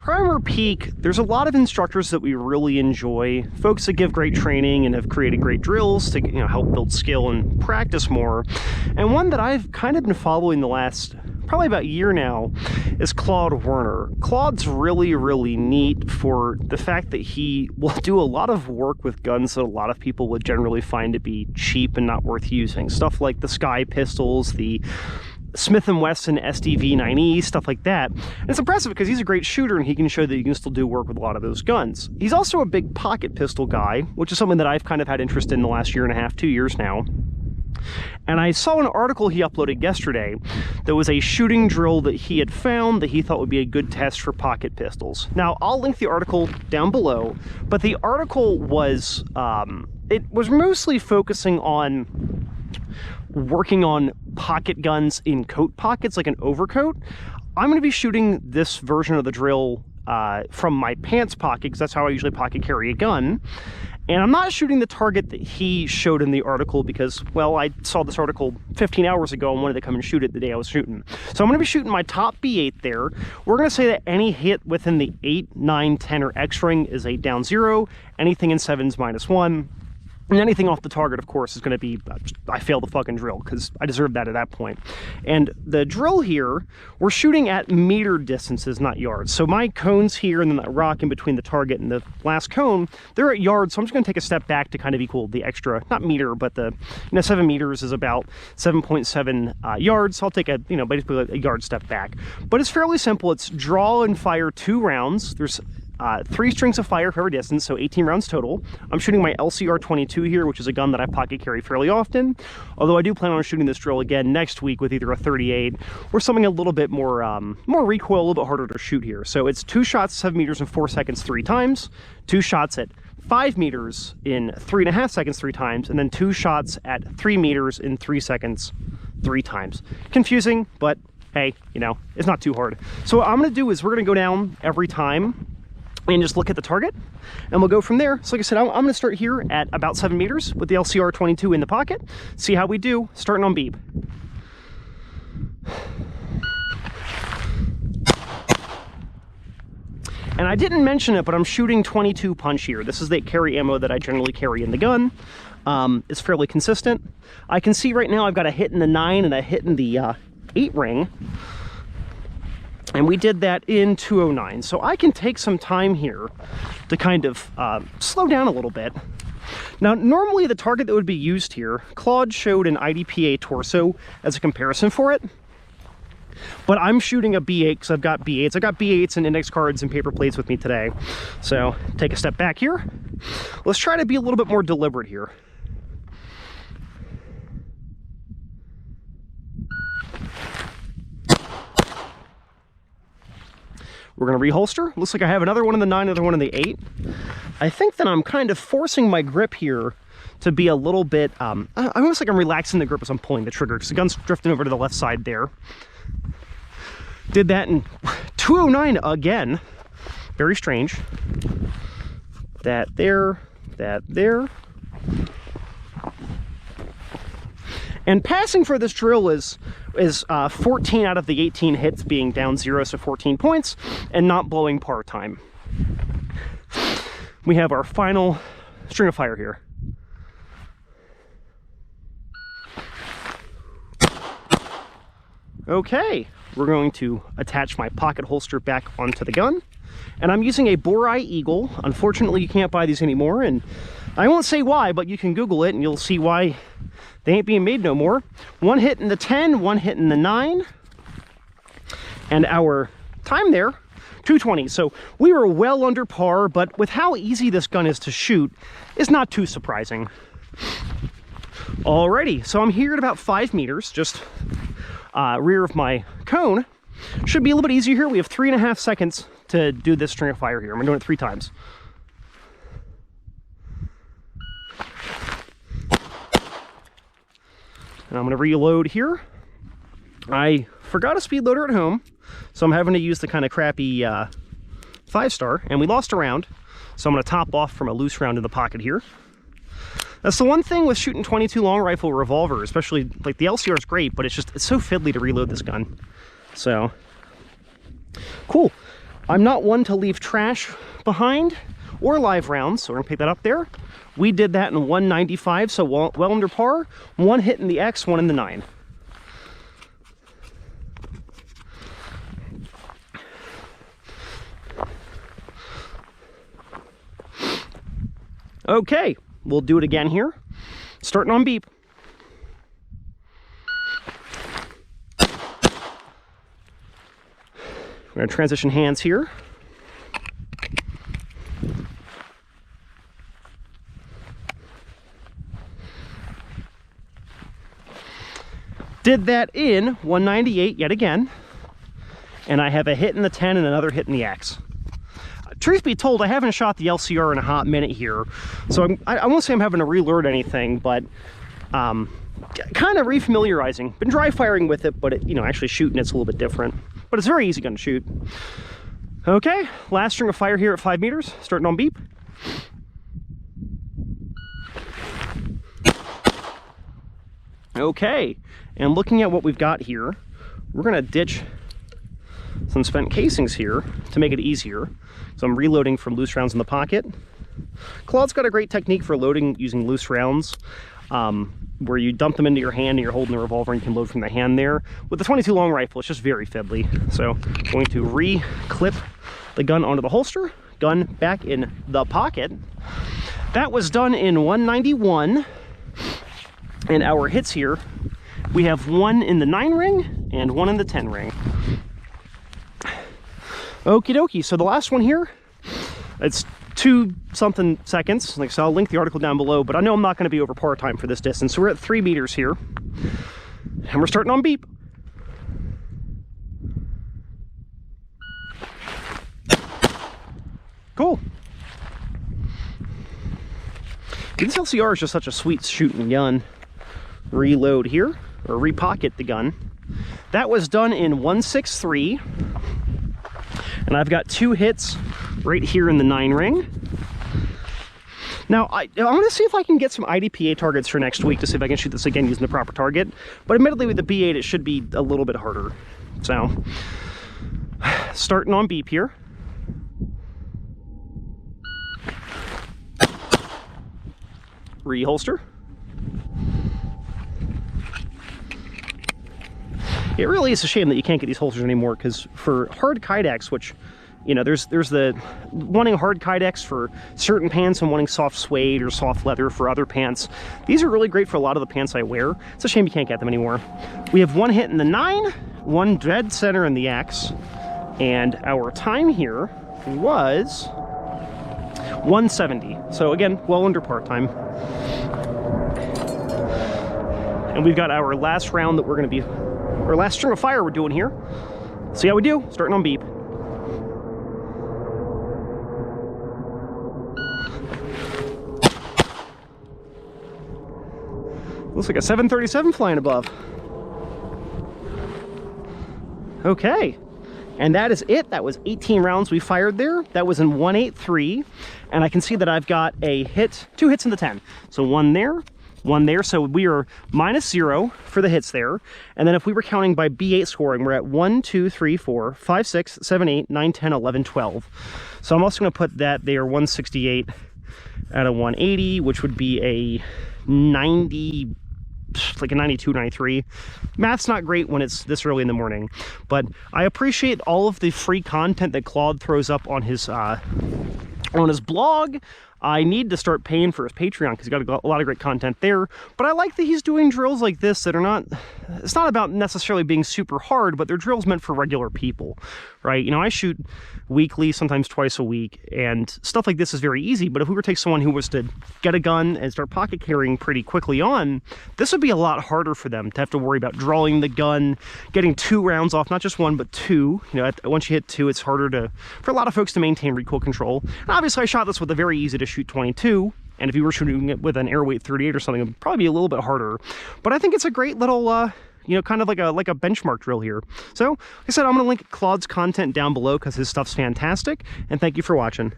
primer peak, there's a lot of instructors that we really enjoy, folks that give great training and have created great drills to, you know, help build skill and practice more. And one that I've kind of been following the last probably about a year now is Claude Werner. Claude's really, really neat for the fact that he will do a lot of work with guns that a lot of people would generally find to be cheap and not worth using. Stuff like the Sky pistols, the Smith & Wesson SDV-9E, stuff like that. And it's impressive because he's a great shooter and he can show that you can still do work with a lot of those guns. He's also a big pocket pistol guy, which is something that I've kind of had interest in the last year and a half, 2 years now. And I saw an article he uploaded yesterday that was a shooting drill that he had found that he thought would be a good test for pocket pistols. Now, I'll link the article down below, but the article was, it was mostly focusing on working on pocket guns in coat pockets, like an overcoat. I'm going to be shooting this version of the drill from my pants pocket, because that's how I usually pocket carry a gun. And I'm not shooting the target that he showed in the article because, well, I saw this article 15 hours ago and wanted to come and shoot it the day I was shooting. So I'm going to be shooting my top B8 there. We're going to say that any hit within the 8, 9, 10, or X ring is a down 0. Anything in 7's -1. And anything off the target, of course, is going to be, I failed the fucking drill, because I deserved that at that point. And the drill here, we're shooting at meter distances, not yards. So my cone's here, and then that rock in between the target and the last cone, they're at yards, so I'm just going to take a step back to kind of equal the extra, not meter, but the, 7 meters is about 7.7 yards. So I'll take a, basically a yard step back. But it's fairly simple. It's draw and fire 2 rounds. There's 3 strings of fire for every distance, so 18 rounds total. I'm shooting my LCR-22 here, which is a gun that I pocket carry fairly often, although I do plan on shooting this drill again next week with either a 38 or something a little bit more more recoil, a little bit harder to shoot here. So it's 2 shots, 7 meters in 4 seconds 3 times, 2 shots at 5 meters in 3.5 seconds 3 times, and then 2 shots at 3 meters in 3 seconds 3 times. Confusing, but hey, it's not too hard. So what I'm going to do is we're going to go down every time and just look at the target, and we'll go from there. So like I said, I'm going to start here at about 7 meters with the LCR-22 in the pocket, see how we do, starting on beep. And I didn't mention it, but I'm shooting 22 punch here. This is the carry ammo that I generally carry in the gun. It's fairly consistent. I can see right now I've got a hit in the 9 and a hit in the 8 ring. And we did that in 209. So I can take some time here to kind of slow down a little bit. Now, normally the target that would be used here, Claude showed an IDPA torso as a comparison for it. But I'm shooting a B8 because I've got B8s. I got B8s and index cards and paper plates with me today. So take a step back here. Let's try to be a little bit more deliberate here. We're going to reholster. Looks like I have another one in the 9, another one in the 8. I think that I'm kind of forcing my grip here to be a little bit, almost like I'm relaxing the grip as I'm pulling the trigger, because the gun's drifting over to the left side there. Did that in 209 again. Very strange. That there, that there. And passing for this drill is 14 out of the 18 hits being down 0, so 14 points, and not blowing par time. We have our final string of fire here. Okay, we're going to attach my pocket holster back onto the gun. And I'm using a Borai Eagle. Unfortunately, you can't buy these anymore, and I won't say why, but you can Google it and you'll see why they ain't being made no more. 1 hit in the 10, 1 hit in the 9. And our time there, 220. So we were well under par, but with how easy this gun is to shoot, is not too surprising. Alrighty, so I'm here at about 5 meters, just rear of my cone. Should be a little bit easier here. We have 3.5 seconds to do this string of fire here. I'm doing it 3 times. And I'm going to reload here. I forgot a speed loader at home, so I'm having to use the kind of crappy 5-star, and we lost a round, so I'm going to top off from a loose round in the pocket here. That's the one thing with shooting 22 long rifle revolver, especially, like, the LCR is great, but it's so fiddly to reload this gun. So, cool. I'm not one to leave trash behind or live rounds, so we're gonna pick that up there. We did that in 195, so well under par. One hit in the X, one in the 9. Okay, we'll do it again here. Starting on beep. We're gonna transition hands here. Did that in 198 yet again. And I have a hit in the 10 and another hit in the X. Truth be told, I haven't shot the LCR in a hot minute here, so I won't say I'm having to relearn anything, but kind of refamiliarizing. Been dry firing with it, but actually shooting it's a little bit different. But it's very easy gun to shoot. Okay, last string of fire here at 5 meters, starting on beep. Okay, and looking at what we've got here, we're gonna ditch some spent casings here to make it easier. So I'm reloading from loose rounds in the pocket. Claude's got a great technique for loading using loose rounds, where you dump them into your hand and you're holding the revolver and you can load from the hand there. With the 22 long rifle, it's just very fiddly. So I'm going to re-clip the gun onto the holster, gun back in the pocket. That was done in 191. And our hits here, we have one in the 9 ring and one in the 10 ring. Okie dokie, so the last one here, it's 2-something seconds. Like, so I'll link the article down below, but I know I'm not going to be over par time for this distance. So we're at 3 meters here, and we're starting on beep. Cool. This LCR is just such a sweet shooting gun. Reload here, or repocket the gun. That was done in 163. And I've got 2 hits right here in the 9 ring. Now, I want to see if I can get some IDPA targets for next week to see if I can shoot this again using the proper target. But admittedly, with the B8, it should be a little bit harder. So, starting on beep here. Reholster. It really is a shame that you can't get these holsters anymore, because for hard kydex, which, there's the wanting hard kydex for certain pants and wanting soft suede or soft leather for other pants. These are really great for a lot of the pants I wear. It's a shame you can't get them anymore. We have one hit in the 9, one dead center in the X, and our time here was 170. So again, well under part time. And we've got our last round that we're going to be, or last string of fire we're doing here. See how we do, starting on beep. Looks like a 737 flying above. Okay, and that is it. That was 18 rounds we fired there. That was in 183, and I can see that I've got a hit, 2 hits in the 10. So one there, so we are -0 for the hits there. And then if we were counting by B8 scoring, we're at 1, 2, 3, 4, 5, 6, 7, 8, 9, 10, 11, 12. So I'm also going to put that there 168 out of 180, which would be a 90, like a 92, 93. Math's not great when it's this early in the morning, but I appreciate all of the free content that Claude throws up on his blog. I need to start paying for his Patreon because he's got a lot of great content there. But I like that he's doing drills like this that are not, it's not about necessarily being super hard, but they're drills meant for regular people, right? I shoot weekly, sometimes twice a week, and stuff like this is very easy. But if we were to take someone who was to get a gun and start pocket carrying pretty quickly on, this would be a lot harder for them to have to worry about drawing the gun, getting 2 rounds off, not just 1, but 2. Once you hit 2, it's harder for a lot of folks to maintain recoil control. And obviously I shot this with a very easy to shoot 22, and if you were shooting it with an airweight 38 or something, it would probably be a little bit harder. But I think it's a great little kind of like a benchmark drill here. So like I said, I'm going to link Claude's content down below because his stuff's fantastic, and thank you for watching.